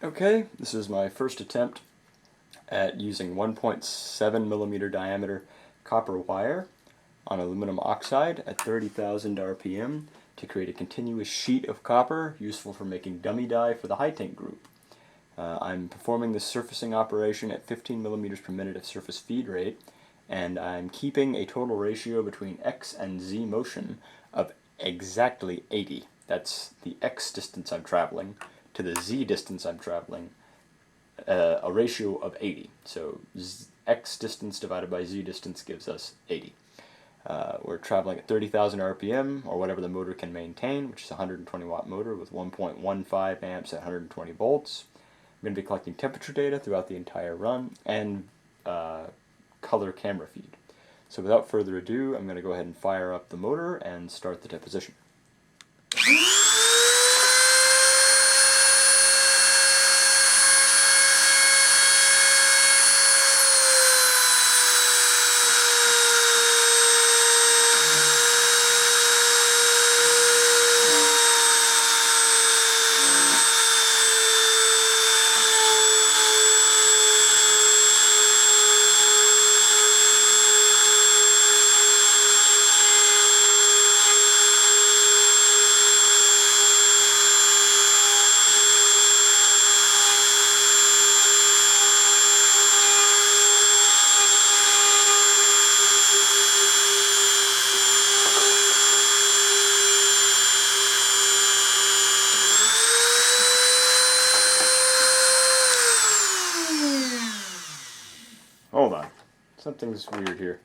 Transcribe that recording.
Okay, this is my first attempt at using 1.7 millimeter diameter copper wire on aluminum oxide at 30,000 RPM to create a continuous sheet of copper useful for making dummy die for the HiDEC group. I'm performing this surfacing operation at 15 millimeters per minute of surface feed rate, and I'm keeping a total ratio between X and Z motion of exactly 80. That's the X distance I'm traveling to the Z distance I'm traveling, a ratio of 80. So X distance divided by Z distance gives us 80. We're traveling at 30,000 RPM, or whatever the motor can maintain, which is a 120 watt motor with 1.15 amps at 120 volts. I'm going to be collecting temperature data throughout the entire run, and color camera feed. So without further ado, I'm going to go ahead and fire up the motor and start the deposition. Hold on. Something's weird here.